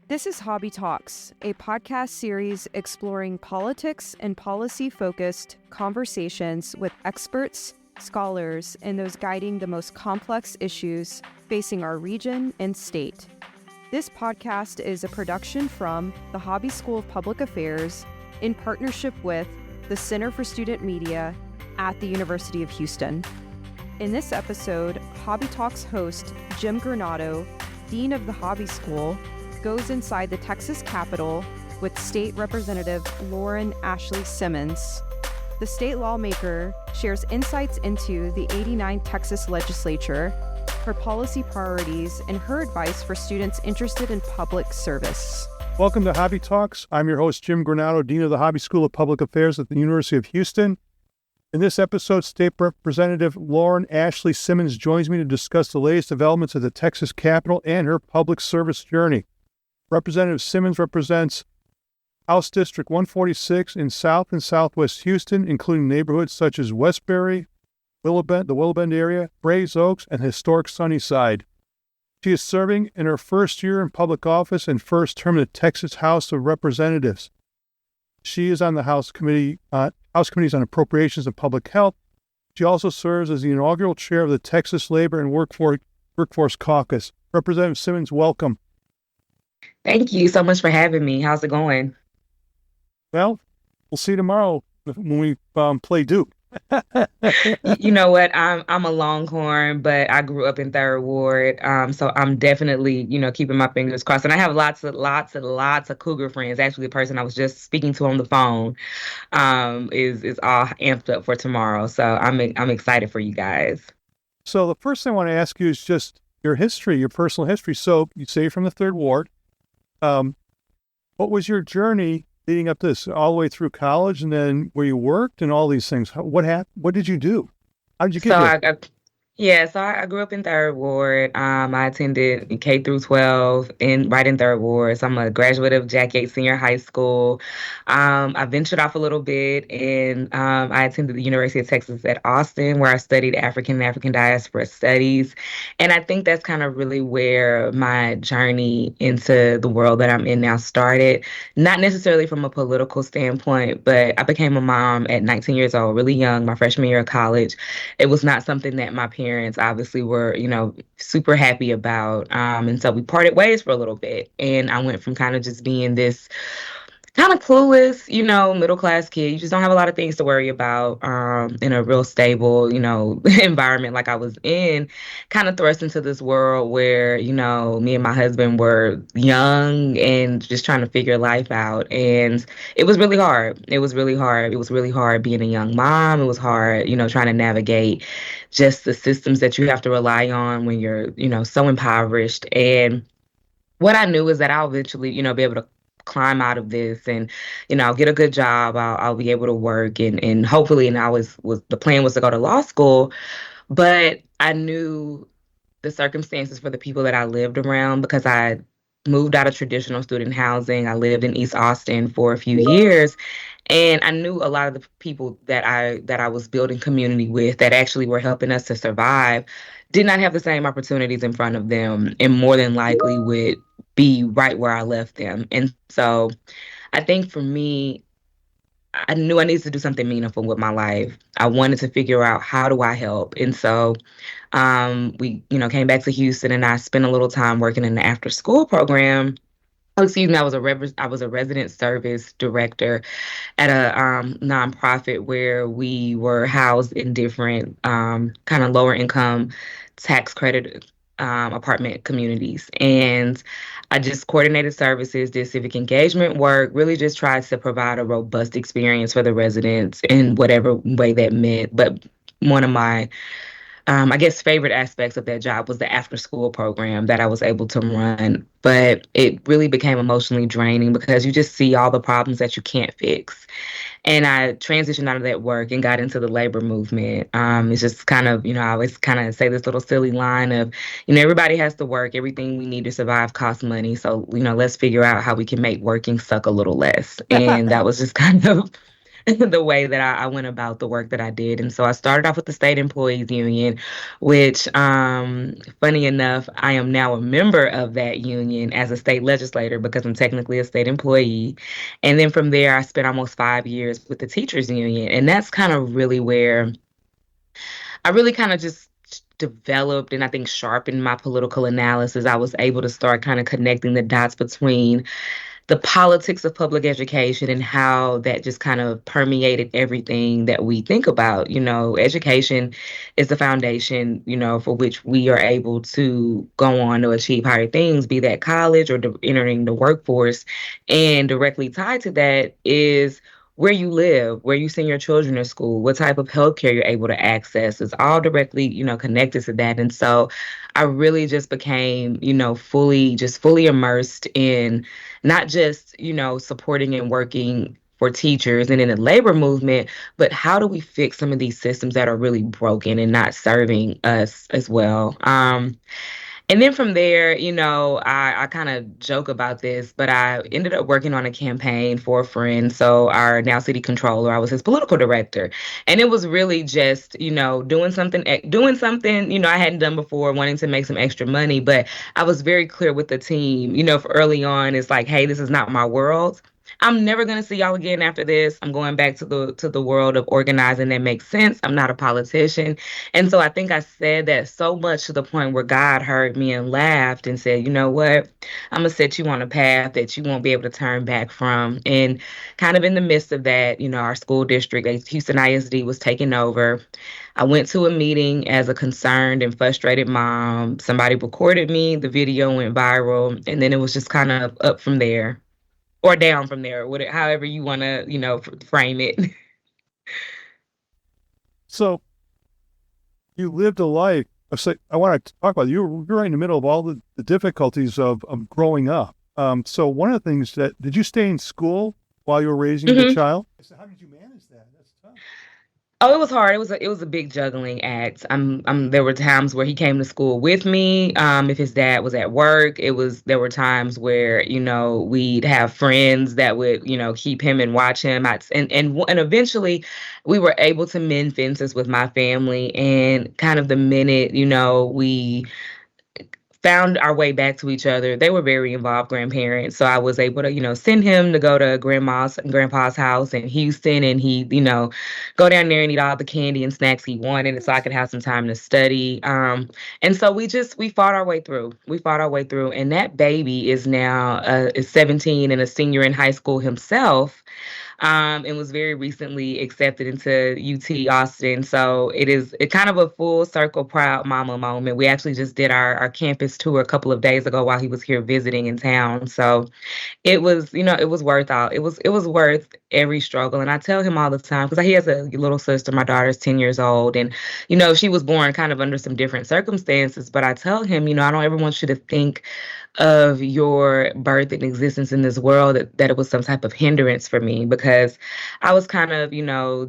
This is Hobby Talks, a podcast series exploring politics and policy-focused conversations with experts, scholars, and those guiding the most complex issues facing our region and state. This podcast is a production from the Hobby School of Public Affairs in partnership with the Center for Student Media at the University of Houston. In this episode, Hobby Talks host Jim Granado, Dean of the Hobby School, goes inside the Texas Capitol with State Representative Lauren Ashley Simmons. The state lawmaker shares insights into the '89 Texas legislature, her policy priorities, and her advice for students interested in public service. Welcome to Hobby Talks. I'm your host, Jim Granado, Dean of the Hobby School of Public Affairs at the University of Houston. In this episode, State Representative Lauren Ashley Simmons joins me to discuss the latest developments at the Texas Capitol and her public service journey. Representative Simmons represents House District 146 in South and Southwest Houston, including neighborhoods such as Westbury, the Willow Bend area, Braes Oaks, and historic Sunnyside. She is serving in her first year in public office and first term in the Texas House of Representatives. She is on the House Committees on Appropriations and Public Health. She also serves as the inaugural chair of the Texas Labor and Workforce Caucus. Representative Simmons, welcome. Thank you so much for having me. How's it going? Well, we'll see you tomorrow when we play Duke. You know what? I'm a Longhorn, but I grew up in Third Ward, so I'm definitely, keeping my fingers crossed. And I have lots of Cougar friends. Actually, the person I was just speaking to on the phone is all amped up for tomorrow. So I'm excited for you guys. So the first thing I want to ask you is just your history, your personal history. So you say you're from the Third Ward. What was your journey leading up to this, all the way through college, and then where you worked and all these things? What happened? What did you do? How did you get here? So I grew up in Third Ward. I attended K through 12 right in Third Ward. So I'm a graduate of Jack Yates Senior High School. I ventured off a little bit, and I attended the University of Texas at Austin, where I studied African and African diaspora studies. And I think that's kind of really where my journey into the world that I'm in now started. Not necessarily from a political standpoint, but I became a mom at 19 years old, really young, my freshman year of college. It was not something that my parents obviously were, super happy about. And so we parted ways for a little bit. And I went from kind of just being this kind of clueless, middle class kid. You just don't have a lot of things to worry about in a real stable, environment like I was in, kind of thrust into this world where, me and my husband were young and just trying to figure life out. And it was really hard. It was really hard being a young mom. It was hard, trying to navigate just the systems that you have to rely on when you're, so impoverished. And what I knew is that I'll eventually, be able to climb out of this and, I'll get a good job. I'll be able to work and hopefully, and the plan was to go to law school, but I knew the circumstances for the people that I lived around because I moved out of traditional student housing. I lived in East Austin for a few years. And I knew a lot of the people that I was building community with that actually were helping us to survive did not have the same opportunities in front of them and more than likely would be right where I left them. And so I think for me, I knew I needed to do something meaningful with my life. I wanted to figure out how do I help. And so we, came back to Houston and I spent a little time working in the after school program. Oh, excuse me, I was a resident service director at a nonprofit where we were housed in different kind of lower income tax credit apartment communities. And I just coordinated services, did civic engagement work, really just tried to provide a robust experience for the residents in whatever way that meant. But one of my favorite aspects of that job was the after school program that I was able to run. But it really became emotionally draining because you just see all the problems that you can't fix. And I transitioned out of that work and got into the labor movement. It's just kind of, I always kind of say this little silly line of, everybody has to work. Everything we need to survive costs money. So, let's figure out how we can make working suck a little less. And that was just kind of the way that I went about the work that I did. And so I started off with the State Employees Union, which, funny enough, I am now a member of that union as a state legislator because I'm technically a state employee. And then from there, I spent almost 5 years with the Teachers Union. And that's kind of really where I really kind of just developed and I think sharpened my political analysis. I was able to start kind of connecting the dots between the politics of public education and how that just kind of permeated everything that we think about. Education is the foundation, for which we are able to go on to achieve higher things, be that college or entering the workforce. And directly tied to that is where you live, where you send your children to school, what type of healthcare you're able to access. It's all directly, connected to that. And so I really just became, fully immersed in not just, supporting and working for teachers and in the labor movement, but how do we fix some of these systems that are really broken and not serving us as well? And then from there, I kind of joke about this, but I ended up working on a campaign for a friend. So our now city controller, I was his political director. And it was really just, doing something, I hadn't done before, wanting to make some extra money. But I was very clear with the team, for early on, it's like, hey, this is not my world. I'm never gonna see y'all again after this. I'm going back to the world of organizing that makes sense. I'm not a politician. And so I think I said that so much to the point where God heard me and laughed and said, you know what? I'm going to set you on a path that you won't be able to turn back from. And kind of in the midst of that, our school district, Houston ISD, was taking over. I went to a meeting as a concerned and frustrated mom. Somebody recorded me, the video went viral, and then it was just kind of up from there or down from there, however you want to, frame it. So you lived a life. I want to talk about you're right in the middle of all the difficulties of growing up. So one of the things did you stay in school while you were raising the child? So how did you manage that? That's tough. Oh, it was hard. It was a big juggling act. There were times where he came to school with me. If his dad was at work, there were times where, we'd have friends that would, keep him and watch him. And eventually we were able to mend fences with my family. And kind of the minute, we found our way back to each other. They were very involved grandparents. So I was able to, send him to go to grandma's and grandpa's house in Houston, and he, go down there and eat all the candy and snacks he wanted, and so I could have some time to study. And so we fought our way through. We fought our way through. And that baby is now is 17 and a senior in high school himself, and was very recently accepted into UT Austin. So it kind of a full circle proud mama moment. We actually just did our campus tour a couple of days ago while he was here visiting in town. So it was worth all. It was worth every struggle. And I tell him all the time, because he has a little sister. My daughter's 10 years old, and she was born kind of under some different circumstances. But I tell him, I don't ever want you to think of your birth and existence in this world that it was some type of hindrance for me, because I was kind of,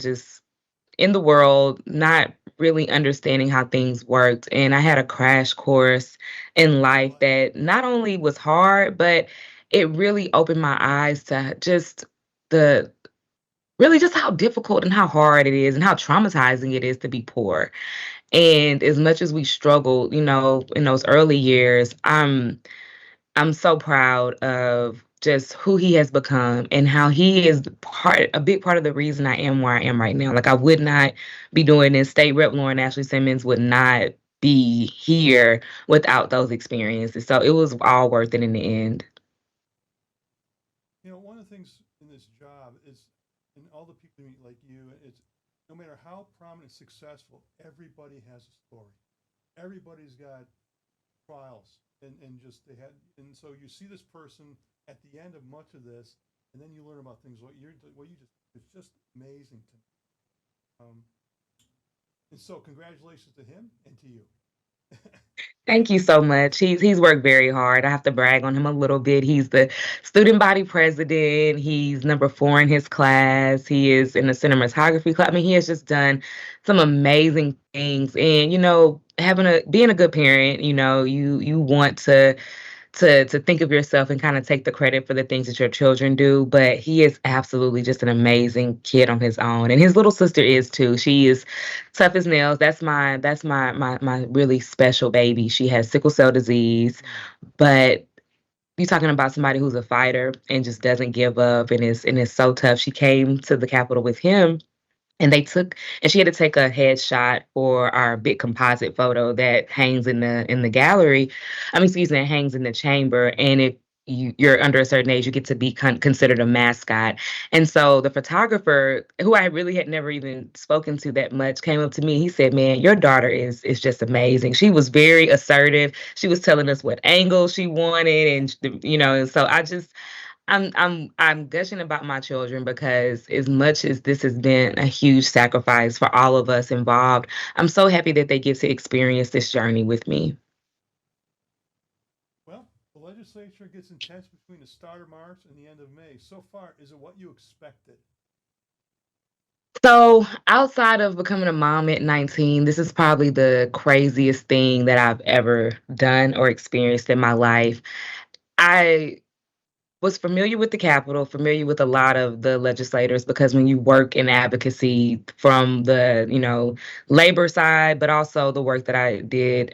just in the world, not really understanding how things worked. And I had a crash course in life that not only was hard, but it really opened my eyes to the really just how difficult and how hard it is and how traumatizing it is to be poor. And as much as we struggled, in those early years, I'm so proud of just who he has become and how he is a big part of the reason I am where I am right now. Like, I would not be doing this. State Rep Lauren Ashley Simmons would not be here without those experiences. So it was all worth it in the end. One of the things in this job is, and all the people you meet like you, it's no matter how prominent, successful, everybody has a story. Everybody's got trials, and just they had, and so you see this person at the end of much of this, and then you learn about things what you just, it's just amazing to me. And so congratulations to him and to you. Thank you so much. He's worked very hard. I have to brag on him a little bit. He's the student body president. He's number 4 in his class. He is in the cinematography club. I mean, he has just done some amazing things. And being a good parent, you want to to think of yourself and kind of take the credit for the things that your children do. But he is absolutely just an amazing kid on his own. And his little sister is too. She is tough as nails. That's my really special baby. She has sickle cell disease, but you're talking about somebody who's a fighter and just doesn't give up and is so tough. She came to the Capitol with him, and she had to take a headshot for our big composite photo that hangs in the gallery. I mean, excuse me, it hangs in the chamber. And if you're under a certain age, you get to be considered a mascot. And so the photographer, who I really had never even spoken to that much, came up to me. He said, "Man, your daughter is just amazing." She was very assertive. She was telling us what angle she wanted, and so I'm gushing about my children because as much as this has been a huge sacrifice for all of us involved, I'm so happy that they get to experience this journey with me. Well, the legislature gets intense between the start of March and the end of May. So far, is it what you expected? So, outside of becoming a mom at 19, this is probably the craziest thing that I've ever done or experienced in my life. I was familiar with the Capitol, familiar with a lot of the legislators, because when you work in advocacy from the labor side, but also the work that I did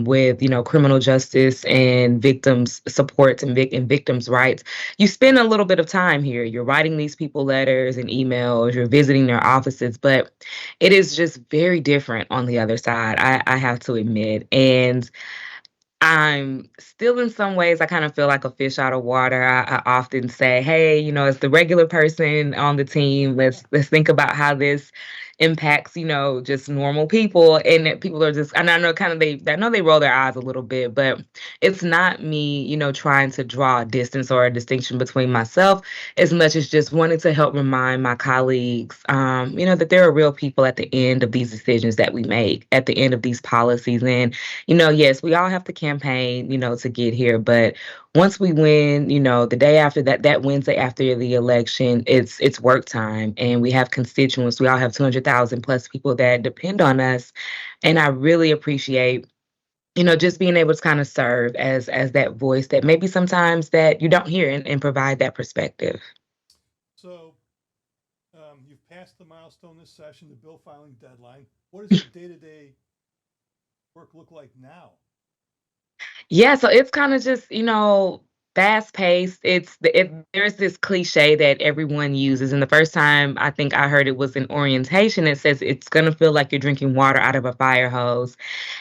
with criminal justice and victims support and victims' rights, you spend a little bit of time here. You're writing these people letters and emails, you're visiting their offices, but it is just very different on the other side, I have to admit. And I'm still in some ways, I kind of feel like a fish out of water. I often say, hey, as the regular person on the team, let's think about how this impacts just normal people. And that people are just, and I know kind of I know they roll their eyes a little bit, but it's not me trying to draw a distance or a distinction between myself as much as just wanting to help remind my colleagues that there are real people at the end of these decisions that we make, at the end of these policies. And yes, we all have to campaign to get here. But once we win the day after that Wednesday after the election, it's work time. And we have constituents. We all have 200,000 plus people that depend on us. And I really appreciate just being able to kind of serve as that voice that maybe sometimes that you don't hear and provide that perspective. So, you've passed the milestone this session, the bill filing deadline. What does your day to day work look like now? Yeah, so it's kind of just fast paced. There's this cliche that everyone uses, and the first time I think I heard it was in orientation. It says it's gonna feel like you're drinking water out of a fire hose.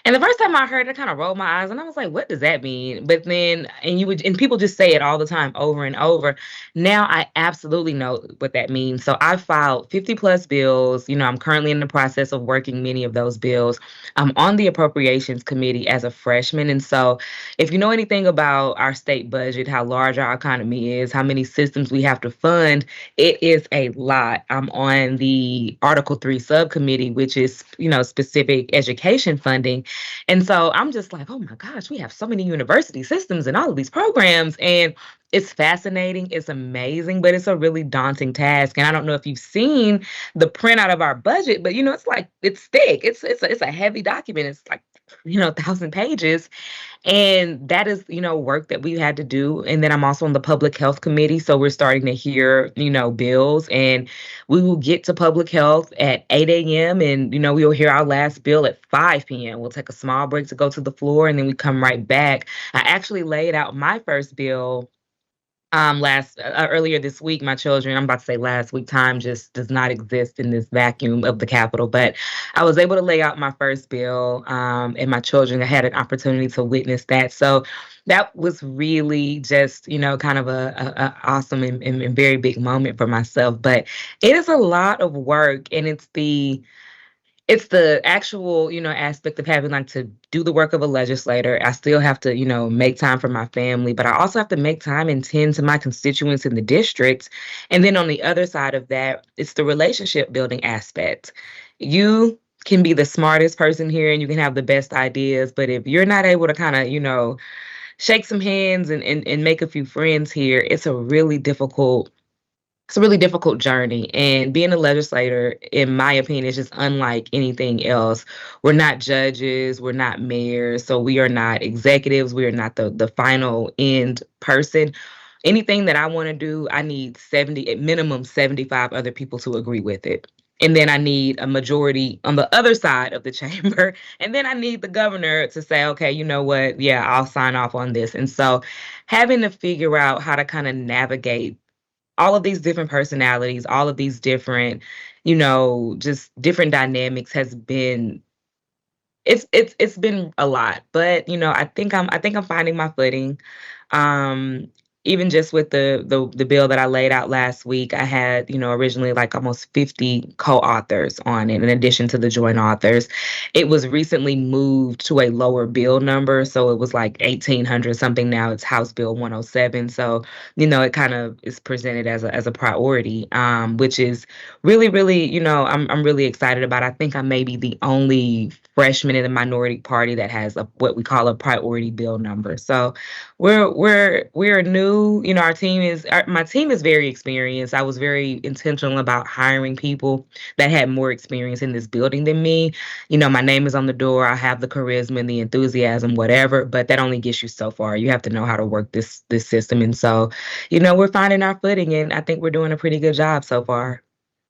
And the first time I heard it, I kind of rolled my eyes, and I was like, "What does that mean?" But then, and people just say it all the time, over and over. Now I absolutely know what that means. So I filed 50 plus bills. I'm currently in the process of working many of those bills. I'm on the appropriations committee as a freshman, and so if you know anything about our state budget, how large our economy is, how many systems we have to fund, it is a lot. I'm on the Article 3 subcommittee, which is specific education funding. And so I'm just like, oh my gosh, we have so many university systems and all of these programs. And it's fascinating, it's amazing, but it's a really daunting task. And I don't know if you've seen the printout of our budget, but it's like it's thick. It's a heavy document. It's like 1,000 pages. And that is work that we've had to do. And then I'm also on the public health committee. So we're starting to hear bills. And we will get to public health at 8 a.m. And we'll hear our last bill at 5 p.m. We'll take a small break to go to the floor and then we come right back. I actually laid out my first bill last earlier this week. My children, I'm about to say last week, time just does not exist in this vacuum of the Capitol, but I was able to lay out my first bill, and my children had an opportunity to witness that. So that was really just kind of a awesome and very big moment for myself. But it is a lot of work, and it's the actual aspect of having like to do the work of a legislator. I still have to make time for my family, but I also have to make time and tend to my constituents in the district. And then on the other side of that, it's the relationship building aspect. You can be the smartest person here and you can have the best ideas, but if you're not able to kind of shake some hands and make a few friends here, it's a really difficult it's a really difficult journey. And being a legislator, in my opinion, is just unlike anything else. We're not judges, we're not mayors, so we are not executives, we are not the final end person. Anything that I want to do, I need 70, at minimum 75 other people to agree with it. And then I need a majority on the other side of the chamber. And then I need the governor to say, okay, you know what? Yeah, I'll sign off on this. And so having to figure out how to kind of navigate all of these different personalities, all of these different, just different dynamics has been it's been a lot. But I think I'm finding my footing. Um, Even just with the bill that I laid out last week, I had, originally like almost 50 co-authors on it, in addition to the joint authors. It was recently moved to a lower bill number, so it was like 1,800 something. Now it's House Bill 107. So, it kind of is presented as a priority, which is really, really, I'm really excited about. I think I may be the only freshman in the minority party that has what we call a priority bill number. So we're new. My team is very experienced. I was very intentional about hiring people that had more experience in this building than me. My name is on the door. I have the charisma and the enthusiasm, whatever, but that only gets you so far. You have to know how to work this system. And so, we're finding our footing, and I think we're doing a pretty good job so far.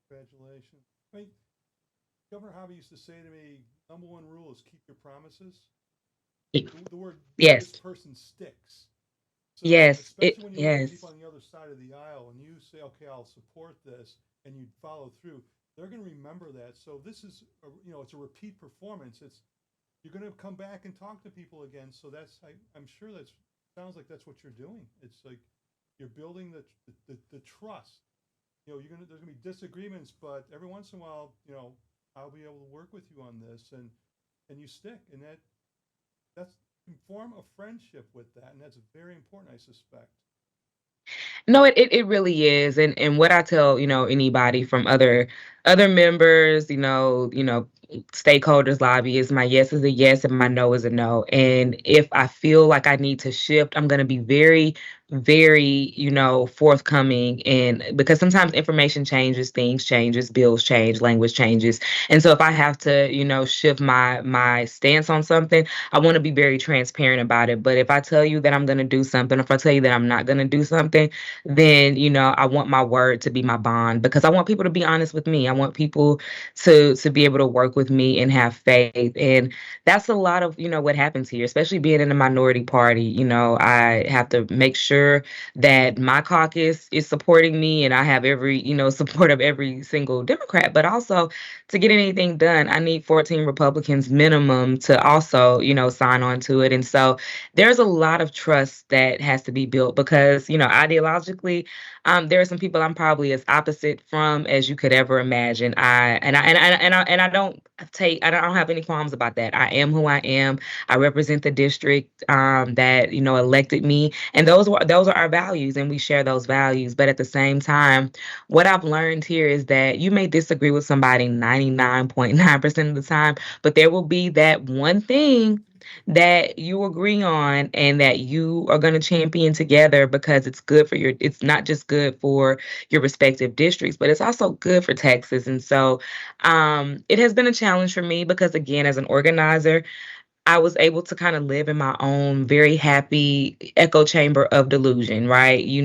Congratulations. I mean, Governor Hobby used to say to me, number one rule is keep your promises. The word Yes. this person sticks. So, Yes. especially when you look at Yes. people on the other side of the aisle and you say, okay, I'll support this, and you follow through, they're going to remember that. So, this is, it's a repeat performance. You're going to come back and talk to people again. So, I'm sure sounds like that's what you're doing. It's like you're building the trust. There's going to be disagreements, but every once in a while, I'll be able to work with you on this, and you stick, and that's you form a friendship with that, and that's very important, I suspect. No, it really is. And what I tell, anybody from other members, stakeholders, lobbyists, my yes is a yes and my no is a no. And if I feel like I need to shift, I'm gonna be very, very, forthcoming. And because sometimes information changes, things changes, bills change, language changes. And so if I have to, shift my stance on something, I want to be very transparent about it. But if I tell you that I'm gonna do something, if I tell you that I'm not gonna do something, then I want my word to be my bond, because I want people to be honest with me. I want people to be able to work with me and have faith. And that's a lot of what happens here, especially being in a minority party. I have to make sure that my caucus is supporting me, and I have every support of every single Democrat. But also, to get anything done, I need 14 Republicans minimum to also sign on to it. And so there's a lot of trust that has to be built, because ideologically, there are some people I'm probably as opposite from as you could ever imagine. I don't have any qualms about that. I am who I am. I represent the district that elected me, and those are our values, and we share those values. But at the same time, what I've learned here is that you may disagree with somebody 99.9% of the time, but there will be that one thing that you agree on and that you are going to champion together, because it's not just good for your respective districts, but it's also good for Texas. And so it has been a challenge for me, because again, as an organizer, I was able to kind of live in my own very happy echo chamber of delusion, right? You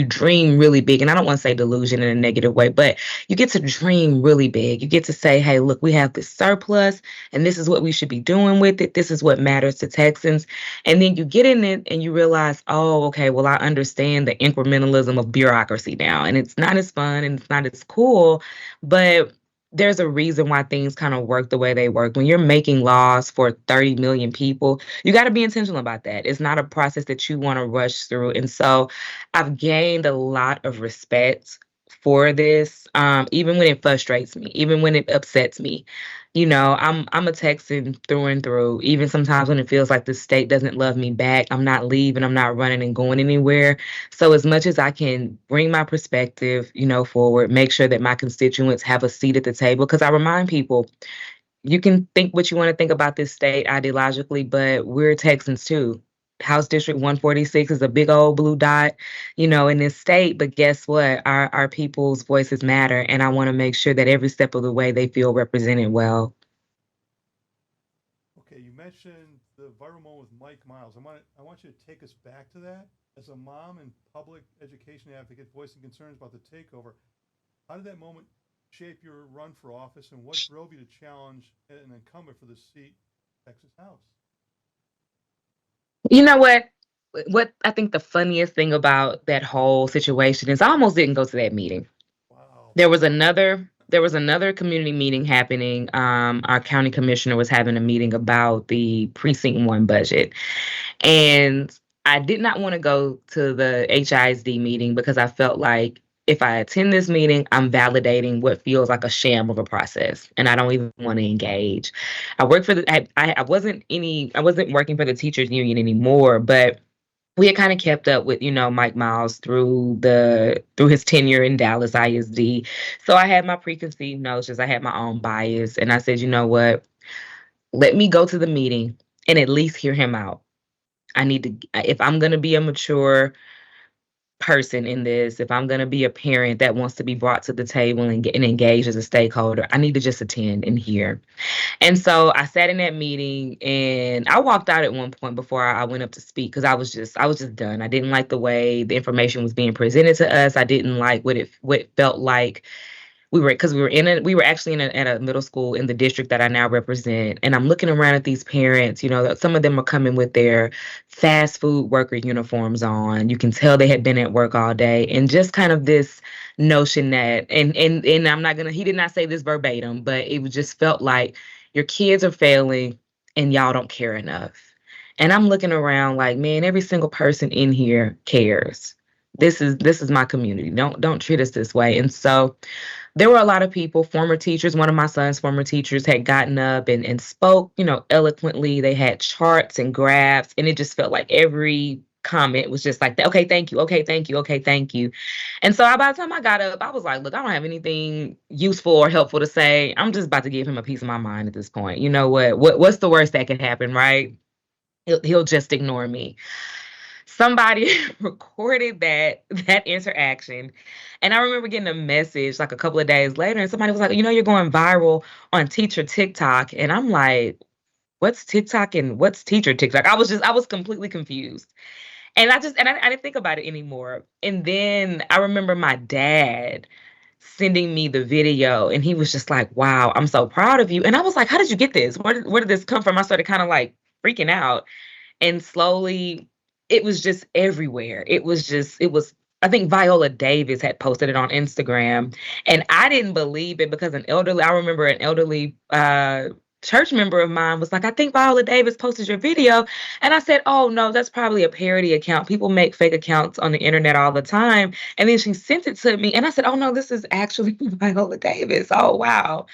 dream really big, and I don't want to say delusion in a negative way, but you get to dream really big. You get to say, "Hey, look, we have this surplus, and this is what we should be doing with it. This is what matters to Texans." And then you get in it and you realize, "Oh, okay, well, I understand the incrementalism of bureaucracy now, and it's not as fun and it's not as cool, but." There's a reason why things kind of work the way they work. When you're making laws for 30 million people, you got to be intentional about that. It's not a process that you want to rush through. And so I've gained a lot of respect for this, even when it frustrates me, even when it upsets me. I'm a Texan through and through. Even sometimes when it feels like the state doesn't love me back, I'm not leaving, I'm not running and going anywhere. So as much as I can bring my perspective, forward, make sure that my constituents have a seat at the table, because I remind people, you can think what you want to think about this state ideologically, but we're Texans too. House District 146 is a big old blue dot, in this state. But guess what? Our people's voices matter. And I want to make sure that every step of the way they feel represented well. Okay, you mentioned the viral moment with Mike Miles. I want you to take us back to that. As a mom and public education advocate voicing concerns about the takeover, how did that moment shape your run for office, and what drove you to challenge an incumbent for the seat, Texas House? You know what? What I think the funniest thing about that whole situation is I almost didn't go to that meeting. Wow. There was another community meeting happening. Our county commissioner was having a meeting about the precinct one budget. And I did not want to go to the HISD meeting because I felt like if I attend this meeting, I'm validating what feels like a sham of a process, and I don't even want to engage. I work for the I wasn't working for the teachers union anymore, but we had kind of kept up with, Mike Miles through his tenure in Dallas ISD. So I had my preconceived notions, I had my own bias, and I said, you know what? Let me go to the meeting and at least hear him out. I need to, if I'm going to be a mature person in this, if I'm going to be a parent that wants to be brought to the table and engaged as a stakeholder, I need to just attend and hear. And so I sat in that meeting and I walked out at one point before I went up to speak because I was just done. I didn't like the way the information was being presented to us. I didn't like what it felt like we were actually at a middle school in the district that I now represent. And I'm looking around at these parents, some of them are coming with their fast food worker uniforms on. You can tell they had been at work all day, and just kind of this notion that, and I'm not gonna he did not say this verbatim, but it just felt like your kids are failing and y'all don't care enough. And I'm looking around like, man, every single person in here cares. This is my community. Don't treat us this way. And so there were a lot of people, former teachers. One of my son's former teachers had gotten up and spoke, eloquently. They had charts and graphs, and it just felt like every comment was just like, okay, thank you, okay, thank you, okay, thank you. And so by the time I got up, I was like, look, I don't have anything useful or helpful to say. I'm just about to give him a piece of my mind at this point. You know what? What's the worst that could happen, right? He'll just ignore me. Somebody recorded that interaction, and I remember getting a message like a couple of days later, and somebody was like, you're going viral on teacher TikTok. And I'm like, what's TikTok and what's teacher TikTok? I was completely confused. And I didn't think about it anymore. And then I remember my dad sending me the video, and he was just like, wow, I'm so proud of you. And I was like, how did you get this? Where did this come from? I started kind of like freaking out. And slowly it was just everywhere. I think Viola Davis had posted it on Instagram, and I didn't believe it because I remember an elderly church member of mine was like, I think Viola Davis posted your video. And I said, oh no, that's probably a parody account. People make fake accounts on the internet all the time. And then she sent it to me, and I said, oh no, this is actually Viola Davis. Oh wow.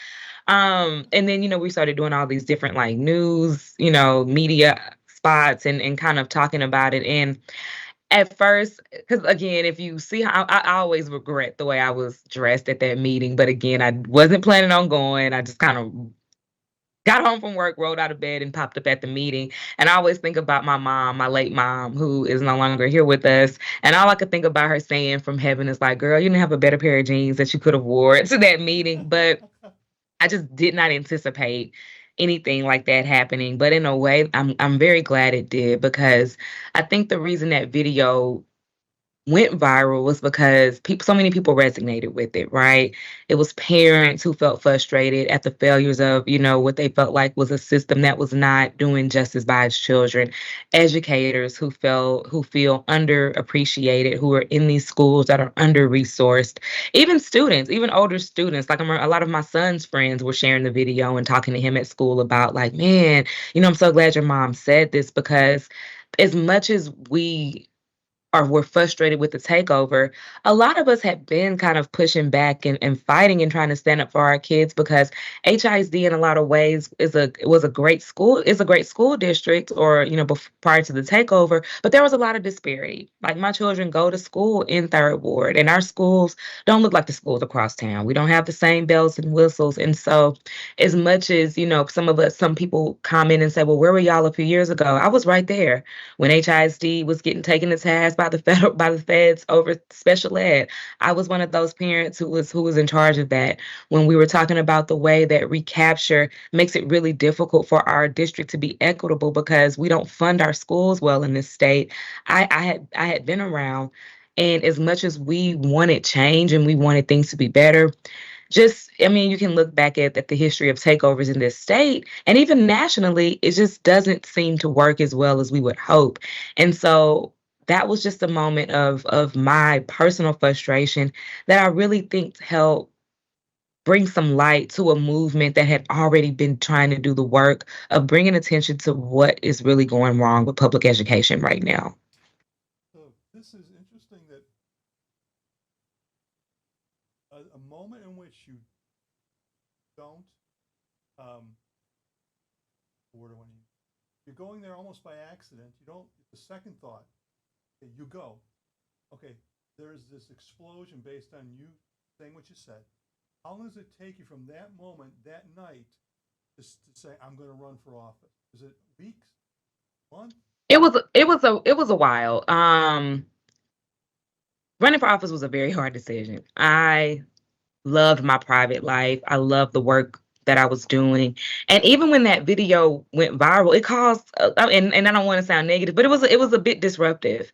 And then, we started doing all these different like news, media spots, and kind of talking about it. And at first, because again, if you see how I always regret the way I was dressed at that meeting, but again, I wasn't planning on going. I just kind of got home from work, rolled out of bed, and popped up at the meeting. And I always think about my mom, my late mom, who is no longer here with us. And all I could think about her saying from heaven is like, girl, you didn't have a better pair of jeans that you could have wore to that meeting. But I just did not anticipate anything like that happening. But in a way, I'm very glad it did, because I think the reason that video went viral was because so many people resonated with it, right? It was parents who felt frustrated at the failures of, what they felt like was a system that was not doing justice by its children. Educators who feel underappreciated, who are in these schools that are under-resourced. Even students, even older students. Like a lot of my son's friends were sharing the video and talking to him at school about like, man, I'm so glad your mom said this, because as much as we or were frustrated with the takeover, a lot of us have been kind of pushing back and fighting and trying to stand up for our kids because HISD in a lot of ways was a great school, is a great school district, or prior to the takeover, but there was a lot of disparity. Like my children go to school in Third Ward, and our schools don't look like the schools across town. We don't have the same bells and whistles, and so as much as some people comment and say, "Well, where were y'all a few years ago?" I was right there when HISD was getting taken to task by the feds over special ed. I was one of those parents who was in charge of that when we were talking about the way that recapture makes it really difficult for our district to be equitable because we don't fund our schools well in this state. I had been around, and as much as we wanted change and we wanted things to be better, you can look back at the history of takeovers in this state and even nationally, it just doesn't seem to work as well as we would hope. And so that was just a moment of my personal frustration that I really think helped bring some light to a movement that had already been trying to do the work of bringing attention to what is really going wrong with public education right now. So this is interesting that a moment in which you don't, what do I mean? You're going there almost by accident. You don't, the second thought, okay, you go. Okay, there's this explosion based on you saying what you said. How long does it take you from that moment, that night, just to say, I'm going to run for office? Is it weeks, months? It was a while. Running for office was a very hard decision. I loved my private life. I loved the work that I was doing. And even when that video went viral, it caused and I don't want to sound negative, but it was a bit disruptive.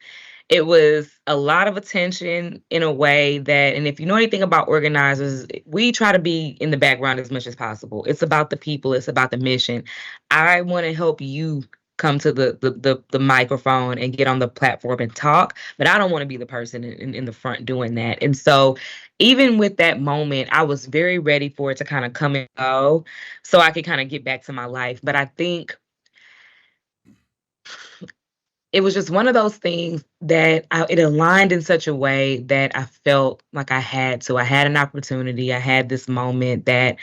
It was a lot of attention in a way that, and if you know anything about organizers, we try to be in the background as much as possible. It's about the people, it's about the mission. I want to help you come to the microphone and get on the platform and talk, but I don't want to be the person in the front doing that. And so even with that moment, I was very ready for it to kind of come and go so I could kind of get back to my life. But I think it was just one of those things that it aligned in such a way that I felt like I had to. I had an opportunity. I had this moment that,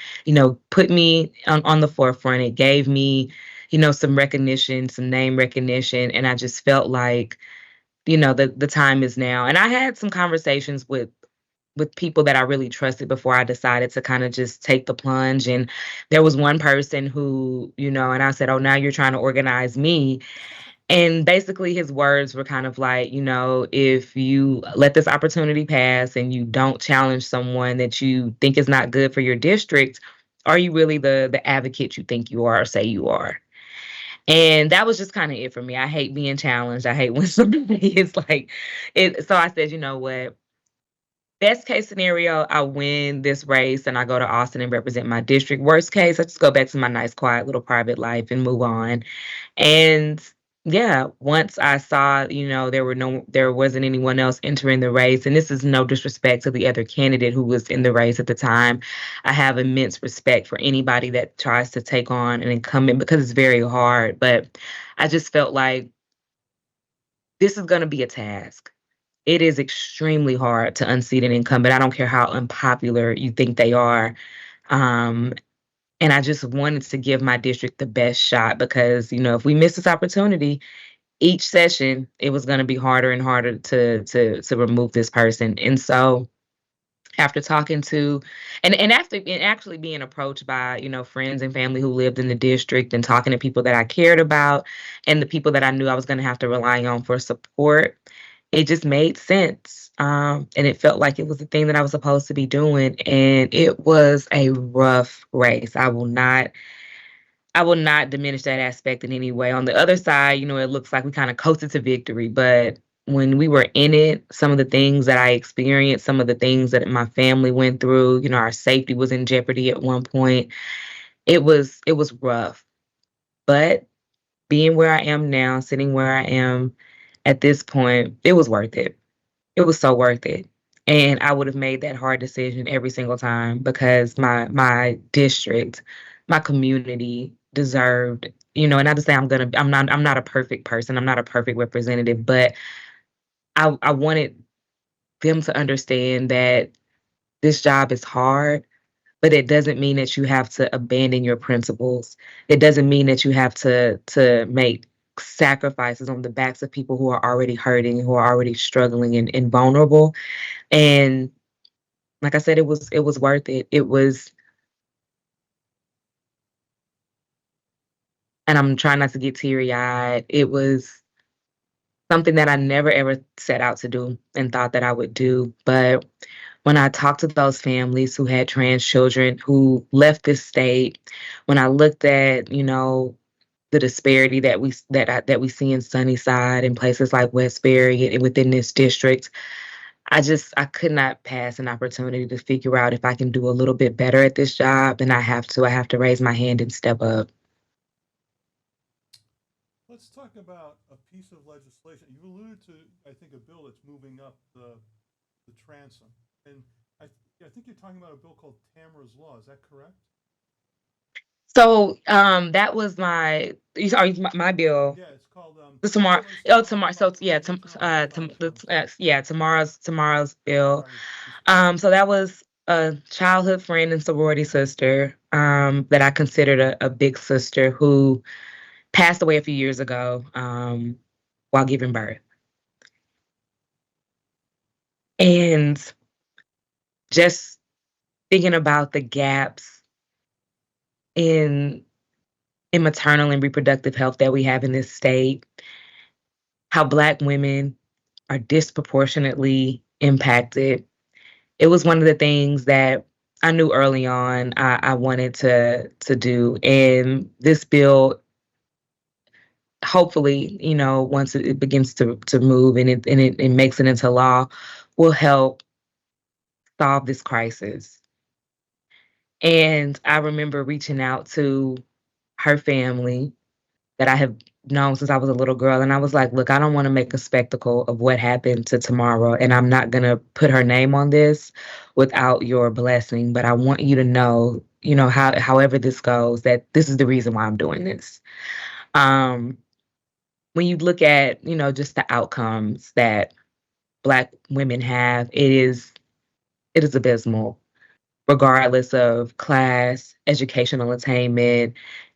put me on the forefront. It gave me, some recognition, some name recognition. And I just felt like, the time is now. And I had some conversations with people that I really trusted before I decided to kind of just take the plunge. And there was one person who, and I said, "Oh, now you're trying to organize me." And basically, his words were kind of like, if you let this opportunity pass and you don't challenge someone that you think is not good for your district, are you really the advocate you think you are or say you are? And that was just kind of it for me. I hate being challenged. I hate when somebody is like it. So I said, you know what? Best case scenario, I win this race and I go to Austin and represent my district. Worst case, I just go back to my nice, quiet little private life and move on. And yeah, once I saw, there wasn't anyone else entering the race, and this is no disrespect to the other candidate who was in the race at the time. I have immense respect for anybody that tries to take on an incumbent because it's very hard. But I just felt like this is going to be a task. It is extremely hard to unseat an incumbent. I don't care how unpopular you think they are. Um, and I just wanted to give my district the best shot because, if we miss this opportunity, each session, it was going to be harder and harder to remove this person. And so after talking to and actually being approached by friends and family who lived in the district and talking to people that I cared about and the people that I knew I was going to have to rely on for support, it just made sense. And it felt like it was the thing that I was supposed to be doing. And it was a rough race. I will not diminish that aspect in any way. On the other side, it looks like we kind of coasted to victory. But when we were in it, some of the things that I experienced, some of the things that my family went through, our safety was in jeopardy at one point. It was rough. But being where I am now, sitting where I am at this point, it was worth it. It was so worth it. And I would have made that hard decision every single time because my district, my community deserved, and not to say I'm not a perfect person, I'm not a perfect representative, but I wanted them to understand that this job is hard, but it doesn't mean that you have to abandon your principles. It doesn't mean that you have to make sacrifices on the backs of people who are already hurting, who are already struggling and vulnerable. And like I said, it was worth it. It was, and I'm trying not to get teary eyed. It was something that I never ever set out to do and thought that I would do. But when I talked to those families who had trans children who left this state, when I looked at, the disparity that we see in Sunnyside and places like Westbury and within this district, I could not pass an opportunity to figure out if I can do a little bit better at this job, and I have to raise my hand and step up. Let's talk about a piece of legislation. You alluded to, I think, a bill that's moving up the transom, and I think you're talking about a bill called Tamara's Law. Is that correct? So that was my bill. Yeah, it's called Tomorrow. Children's Oh, Health tomorrow. So yeah, Education Legislation. yeah, tomorrow's bill. Sorry, So that was a childhood friend and sorority sister, that I considered a big sister who passed away a few years ago, while giving birth. And just thinking about the gaps in maternal and reproductive health that we have in this state, how Black women are disproportionately impacted. It was one of the things that I knew early on I wanted to do. And this bill, hopefully, once it begins to move and it makes it into law, will help solve this crisis. And I remember reaching out to her family that I have known since I was a little girl. And I was like, look, I don't want to make a spectacle of what happened to Tomorrow. And I'm not going to put her name on this without your blessing. But I want you to know, however this goes, that this is the reason why I'm doing this. Um, when you look at, just the outcomes that Black women have, it is abysmal, regardless of class, educational attainment,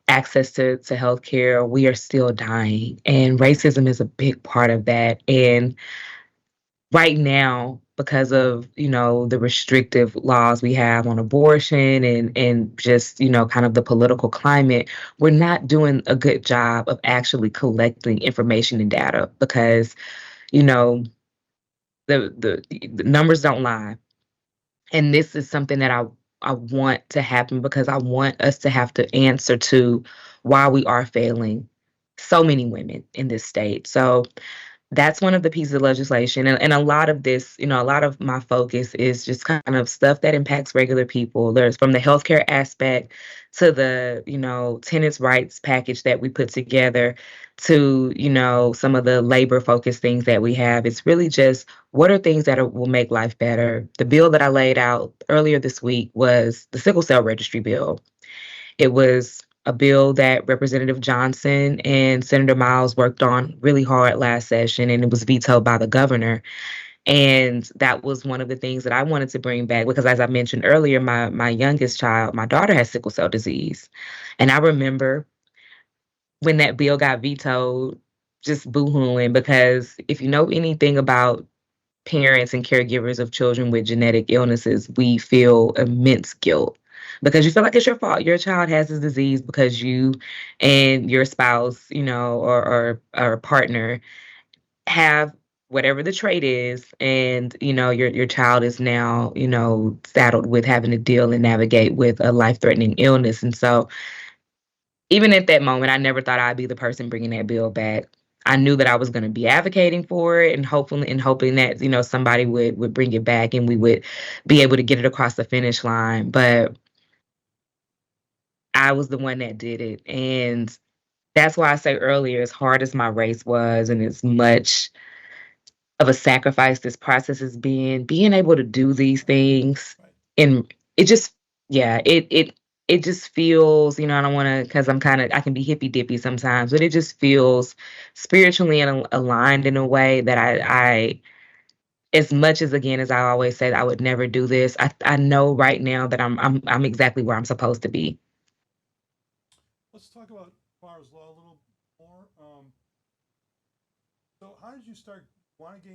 access to healthcare. We are still dying. And racism is a big part of that. And right now, because of, the restrictive laws we have on abortion and just, kind of the political climate, we're not doing a good job of actually collecting information and data because, you know, the numbers don't lie. And this is something that I want to happen because I want us to have to answer to why we are failing so many women in this state. So that's one of the pieces of legislation. And a lot of this, a lot of my focus is just kind of stuff that impacts regular people. There's from the healthcare aspect to the, tenants' rights package that we put together to, some of the labor focused things that we have. It's really just what are things that will make life better. The bill that I laid out earlier this week was the sickle cell registry bill. It was a bill that Representative Johnson and Senator Miles worked on really hard last session, and it was vetoed by the governor. And that was one of the things that I wanted to bring back because, as I mentioned earlier, my youngest child, my daughter, has sickle cell disease. And I remember when that bill got vetoed, just boohooing because if you know anything about parents and caregivers of children with genetic illnesses, we feel immense guilt because you feel like it's your fault. Your child has this disease because you and your spouse, or partner have whatever the trait is, and your child is now saddled with having to deal and navigate with a life-threatening illness. And so even at that moment, I never thought I'd be the person bringing that bill back. I knew that I was going to be advocating for it and hoping that somebody would bring it back and we would be able to get it across the finish line. But I was the one that did it, and that's why I say earlier, as hard as my race was, and as much of a sacrifice this process has been, being able to do these things, Right. and it just, yeah, it it just feels, I don't want to, because I can be hippy dippy sometimes, but it just feels spiritually and aligned in a way that as much as, again, as I always said, I would never do this. I know right now that I'm exactly where I'm supposed to be. Let's talk about Mars Law a little more. So, how did you start want to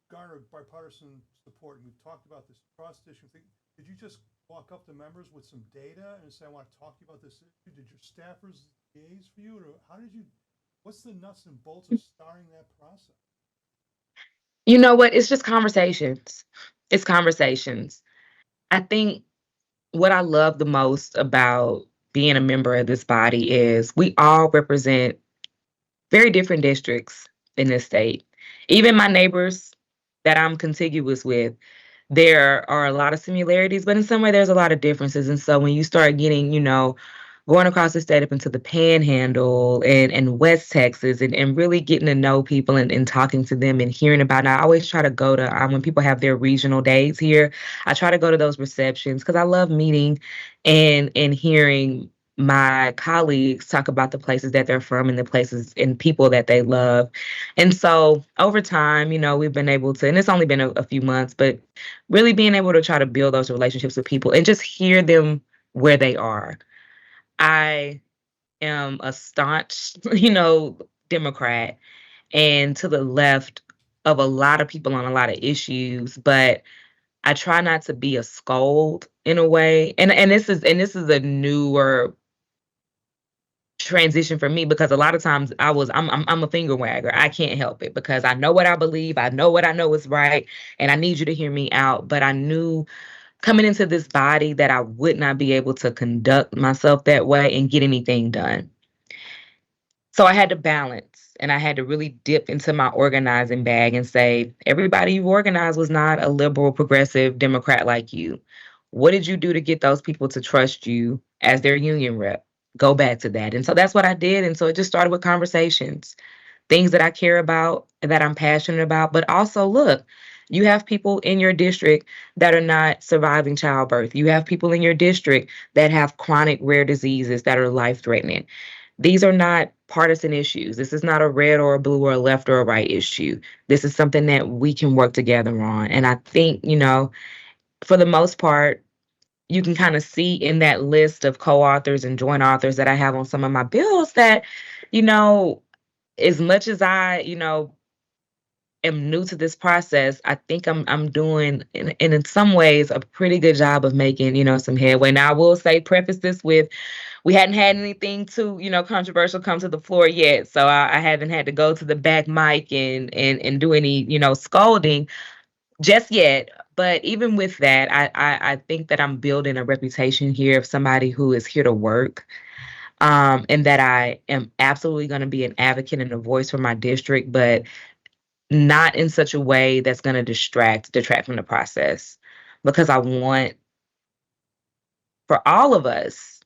garner bipartisan support? And we've talked about this trust issue thing. Did you just walk up to members with some data and say, "I want to talk to you about this issue"? Did your staffers liaise for you, or how did you? What's the nuts and bolts of starting that process? You know what? It's just conversations. It's conversations. I think what I love the most about being a member of this body is we all represent very different districts in this state. Even my neighbors that I'm contiguous with, there are a lot of similarities, but in some way there's a lot of differences. And so when you start getting, going across the state up into the Panhandle and West Texas and really getting to know people and talking to them and hearing about it, I always try to go to, when people have their regional days here, I try to go to those receptions because I love meeting and hearing my colleagues talk about the places that they're from and the places and people that they love. And so over time, we've been able to, and it's only been a few months, but really being able to try to build those relationships with people and just hear them where they are. I am a staunch, Democrat and to the left of a lot of people on a lot of issues, but I try not to be a scold in a way. And this is a newer transition for me because a lot of times I'm a finger wagger. I can't help it because I know what I believe, I know what I know is right, and I need you to hear me out. But I knew coming into this body that I would not be able to conduct myself that way and get anything done. So I had to balance and I had to really dip into my organizing bag and say, everybody you organized was not a liberal, progressive Democrat like you. What did you do to get those people to trust you as their union rep? Go back to that. And so that's what I did. And so it just started with conversations, things that I care about, that I'm passionate about. But also, look, you have people in your district that are not surviving childbirth. You have people in your district that have chronic rare diseases that are life threatening. These are not partisan issues. This is not a red or a blue or a left or a right issue. This is something that we can work together on. And I think, for the most part, you can kind of see in that list of co-authors and joint authors that I have on some of my bills that, you know, as much as I, am new to this process, I think I'm doing in some ways a pretty good job of making, some headway. Now I will say preface this with we hadn't had anything too, controversial come to the floor yet. So I haven't had to go to the back mic and do any, scolding just yet. But even with that, I think that I'm building a reputation here of somebody who is here to work. And that I am absolutely going to be an advocate and a voice for my district, but not in such a way that's going to detract from the process. Because I want for all of us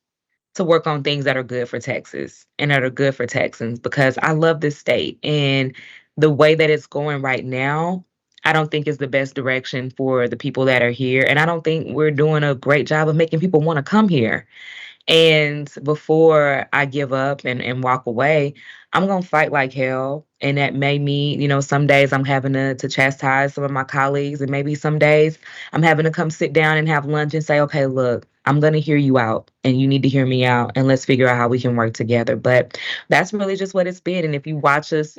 to work on things that are good for Texas and that are good for Texans because I love this state. And the way that it's going right now, I don't think is the best direction for the people that are here. And I don't think we're doing a great job of making people want to come here. And before I give up and walk away, I'm going to fight like hell. And that may mean, some days I'm having to chastise some of my colleagues. And maybe some days I'm having to come sit down and have lunch and say, okay, look, I'm going to hear you out and you need to hear me out. And let's figure out how we can work together. But that's really just what it's been. And if you watch us,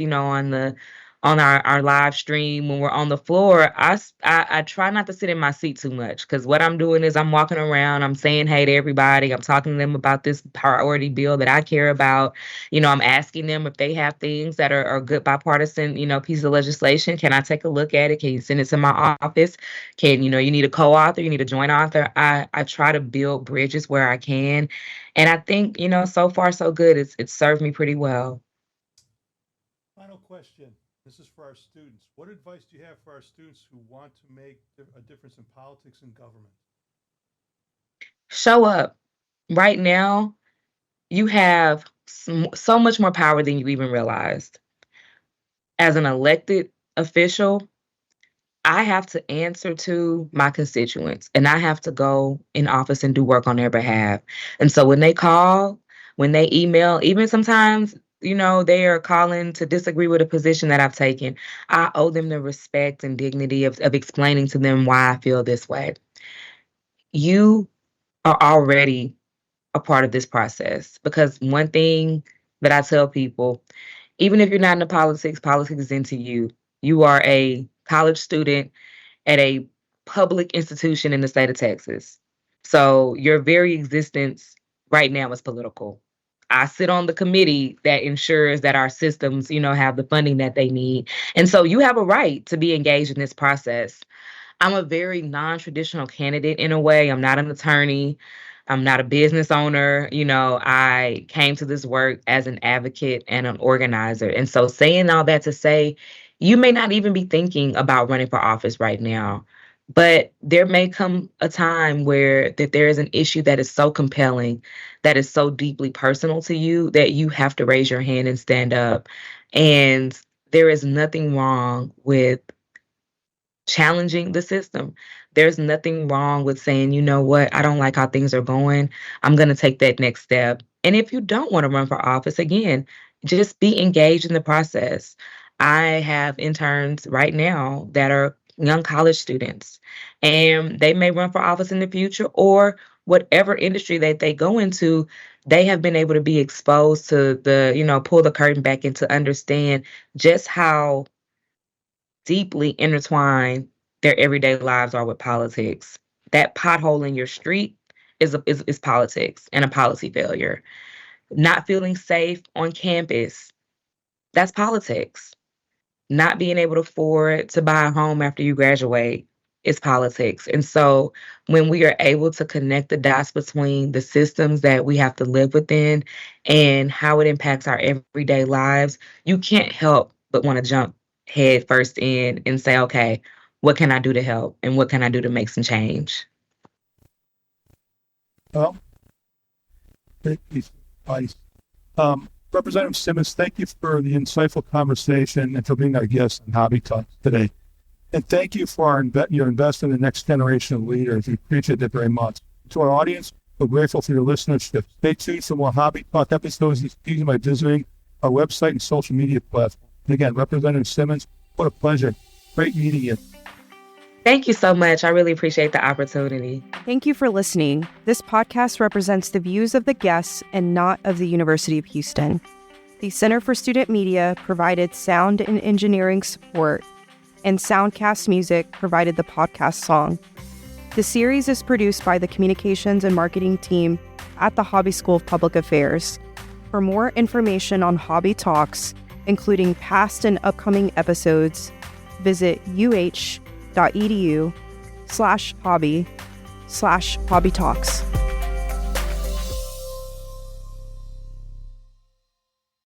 on our live stream when we're on the floor, I try not to sit in my seat too much because what I'm doing is I'm walking around, I'm saying hey to everybody, I'm talking to them about this priority bill that I care about. I'm asking them if they have things that are good bipartisan, pieces of legislation. Can I take a look at it? Can you send it to my office? Can, you need a co-author, you need a joint author. I try to build bridges where I can. And I think, so far so good. It's served me pretty well. Final question. This is for our students. What advice do you have for our students who want to make a difference in politics and government? Show up. Right now, you have so much more power than you even realized. As an elected official, I have to answer to my constituents, and I have to go in office and do work on their behalf. And so when they call, when they email, even sometimes, they are calling to disagree with a position that I've taken, I owe them the respect and dignity of explaining to them why I feel this way. You are already a part of this process, because one thing that I tell people, even if you're not into politics, politics is into you. You are a college student at a public institution in the state of Texas. So your very existence right now is political. I sit on the committee that ensures that our systems, have the funding that they need. And so you have a right to be engaged in this process. I'm a very non-traditional candidate in a way. I'm not an attorney. I'm not a business owner. I came to this work as an advocate and an organizer. And so saying all that to say, you may not even be thinking about running for office right now, but there may come a time where that there is an issue that is so compelling, that is so deeply personal to you, that you have to raise your hand and stand up. And there is nothing wrong with challenging the system. There's nothing wrong with saying, you know what, I don't like how things are going. I'm going to take that next step. And if you don't want to run for office, again, just be engaged in the process. I have interns right now that are young college students, and they may run for office in the future, or whatever industry that they go into, they have been able to be exposed to pull the curtain back and to understand just how deeply intertwined their everyday lives are with politics. That pothole in your street is politics and a policy failure. Not feeling safe on campus, that's politics. Not being able to afford to buy a home after you graduate is politics. And so when we are able to connect the dots between the systems that we have to live within and how it impacts our everyday lives, you can't help but want to jump head first in and say, okay, what can I do to help? And what can I do to make some change? Well, thank you. Representative Simmons, thank you for the insightful conversation and for being our guest on Hobby Talk today. And thank you for your investment in the next generation of leaders. We appreciate that very much. To our audience, we're grateful for your listenership. Stay tuned for more Hobby Talk episodes this season by visiting our website and social media platform. And again, Representative Simmons, what a pleasure. Great meeting you. Thank you so much. I really appreciate the opportunity. Thank you for listening. This podcast represents the views of the guests and not of the University of Houston. The Center for Student Media provided sound and engineering support, and Soundcast Music provided the podcast song. The series is produced by the Communications and Marketing team at the Hobby School of Public Affairs. For more information on Hobby Talks, including past and upcoming episodes, visit uh.edu/hobby/hobbytalks.